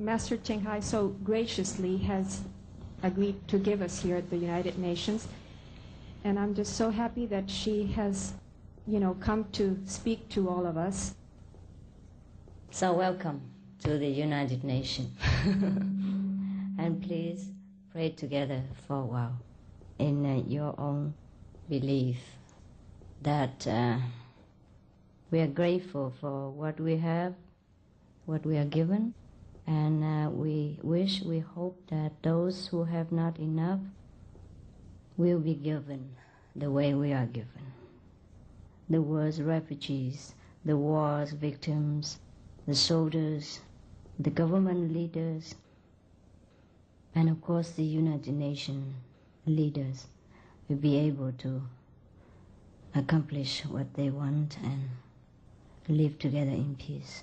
Master Ching Hai so graciously has agreed to give us here at the United Nations. And I'm just so happy that she has, come to speak to all of us. So welcome to the United Nations. And please pray together for a while in your own belief that we are grateful for what we have, what we are given, and we hope that those who have not enough will be given the way we are given. The world's refugees, the war's victims, the soldiers, the government leaders, and of course the United Nations leaders will be able to accomplish what they want and live together in peace.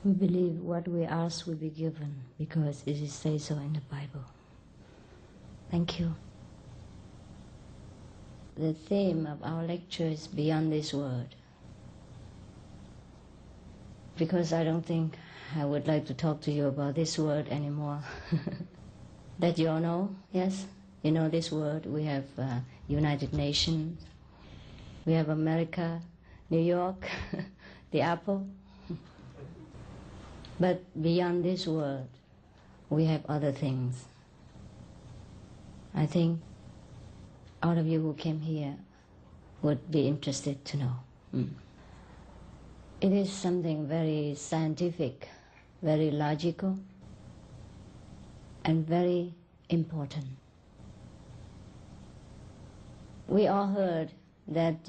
We believe what we ask will be given because it is said so in the Bible. Thank you. The theme of our lecture is Beyond This World. Because I don't think I would like to talk to you about this world anymore. That you all know, yes? You know this world. We have United Nations. We have America, New York, the Apple. But beyond this world, we have other things. I think all of you who came here would be interested to know. It is something very scientific, very logical, and very important. We all heard that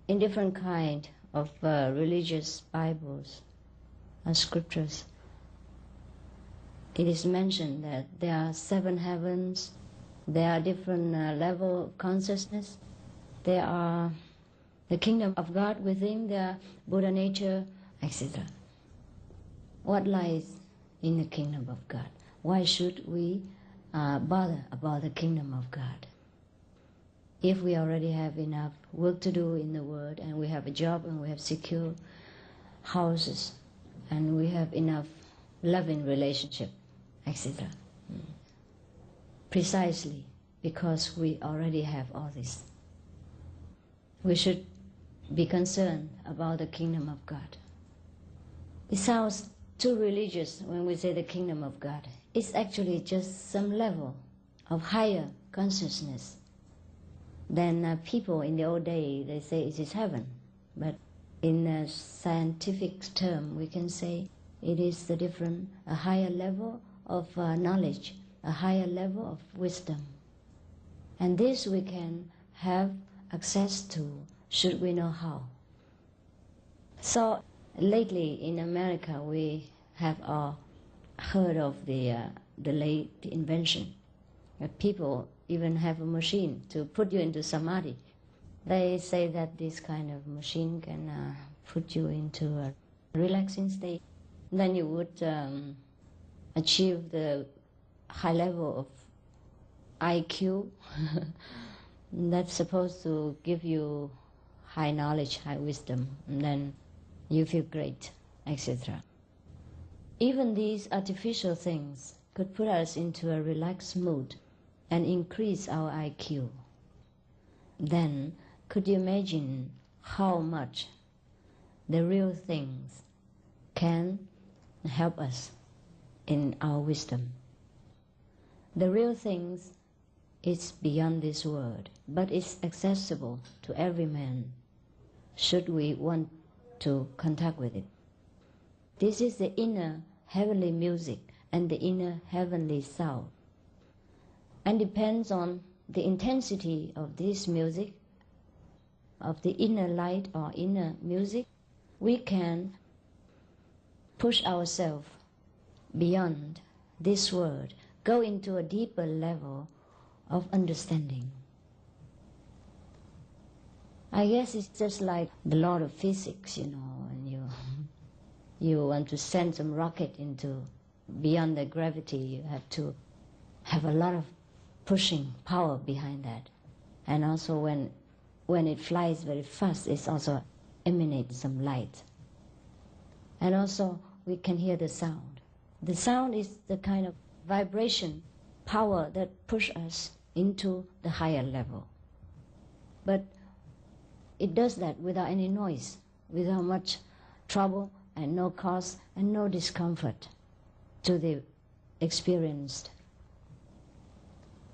in different kind of religious Bibles and scriptures, it is mentioned that there are 7 heavens, there are different level of consciousness, there are the kingdom of God within, there are Buddha nature, etc. What lies in the kingdom of God? Why should we bother about the kingdom of God? If we already have enough work to do in the world, and we have a job, and we have secure houses, and we have enough loving relationship, etc. Precisely because we already have all this. We should be concerned about the kingdom of God. It sounds too religious when we say the kingdom of God. It's actually just some level of higher consciousness than people in the old day, they say it is heaven. But in a scientific term, we can say it is a higher level of knowledge, a higher level of wisdom. And this we can have access to, should we know how. So lately in America, we have all heard of the late invention. People even have a machine to put you into samadhi. They say that this kind of machine can put you into a relaxing state. Then you would achieve the high level of IQ that's supposed to give you high knowledge, high wisdom, and then you feel great, etc. Even these artificial things could put us into a relaxed mood and increase our IQ. Then could you imagine how much the real things can help us in our wisdom? The real things is beyond this world, but it's accessible to every man, should we want to contact with it. This is the inner heavenly music and the inner heavenly sound, and depends on the intensity of this music, of the inner light or inner music, we can push ourselves beyond this world, go into a deeper level of understanding. I guess it's just like the law of physics, and you want to send some rocket into beyond the gravity, you have to have a lot of pushing power behind that. And also when when it flies very fast, it also emanates some light. And also we can hear the sound. The sound is the kind of vibration, power that pushes us into the higher level. But it does that without any noise, without much trouble and no cost and no discomfort to the experienced.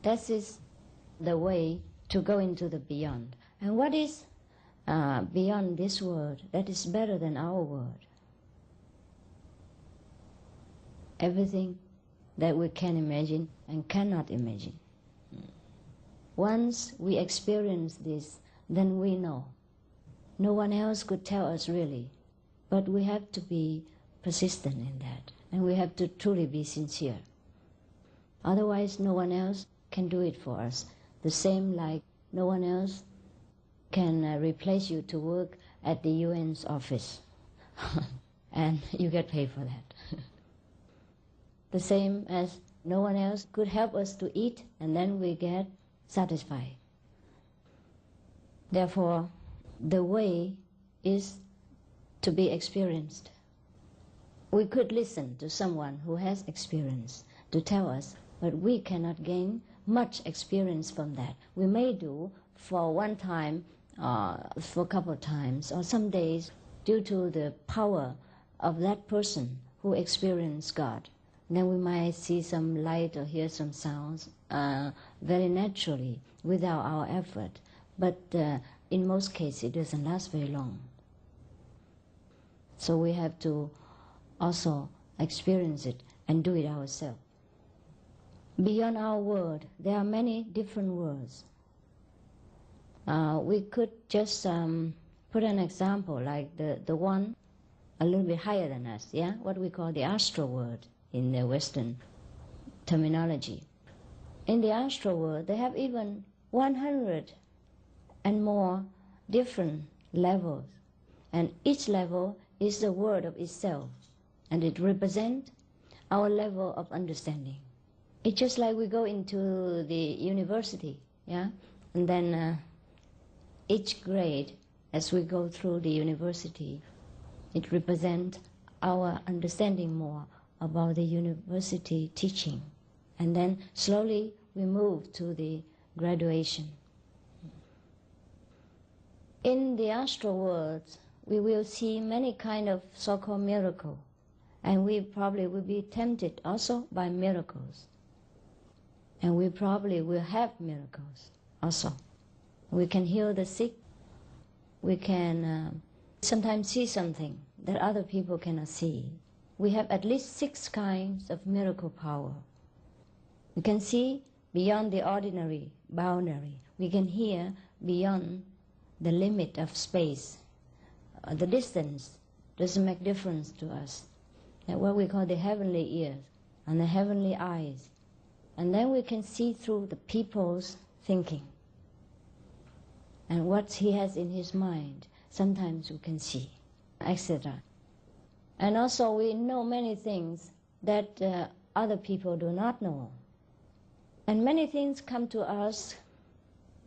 That is the way to go into the beyond. And what is beyond this world that is better than our world? Everything that we can imagine and cannot imagine. Once we experience this, then we know. No one else could tell us really, but we have to be persistent in that, and we have to truly be sincere. Otherwise, no one else can do it for us. The same like no one else can replace you to work at the UN's office, and you get paid for that. The same as no one else could help us to eat, and then we get satisfied. Therefore, the way is to be experienced. We could listen to someone who has experience to tell us, but we cannot gain much experience from that. We may do for one time, for a couple of times, or some days, due to the power of that person who experienced God. Then we might see some light or hear some sounds very naturally without our effort. But in most cases, it doesn't last very long. So we have to also experience it and do it ourselves. Beyond our world, there are many different worlds. We could just put an example like the one a little bit higher than us, yeah? What we call the astral world in the Western terminology. In the astral world, they have even 100 and more different levels. And each level is the word of itself. And it represents our level of understanding. It's just like we go into the university, yeah? And then each grade, as we go through the university, it represents our understanding more about the university teaching. And then slowly we move to the graduation. In the astral world, we will see many kind of so-called miracles. And we probably will be tempted also by miracles. And we probably will have miracles also. We can heal the sick. We can sometimes see something that other people cannot see. We have at least 6 kinds of miracle power. We can see beyond the ordinary boundary. We can hear beyond the limit of space. The distance doesn't make difference to us. And what we call the heavenly ears and the heavenly eyes. And then we can see through the people's thinking. And what he has in his mind, sometimes we can see, etc. And also we know many things that other people do not know. And many things come to us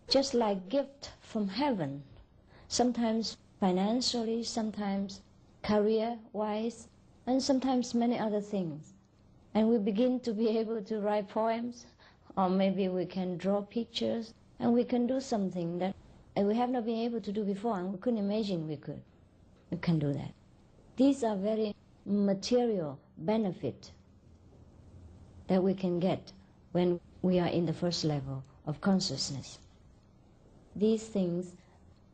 just like gift from heaven. Sometimes financially, sometimes career-wise, and sometimes many other things. And we begin to be able to write poems, or maybe we can draw pictures, and we can do something that we have not been able to do before, and we couldn't imagine we could. We can do that. These are very material benefit that we can get when we are in the first level of consciousness. These things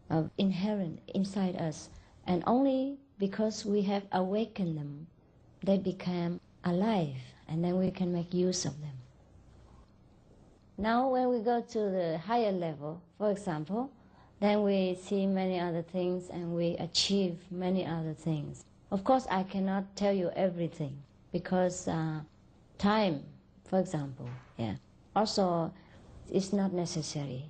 are inherent inside us, and only because we have awakened them, they become alive, and then we can make use of them. Now when we go to the higher level, for example, then we see many other things and we achieve many other things. Of course, I cannot tell you everything because time, for example, yeah. Also, it's not necessary.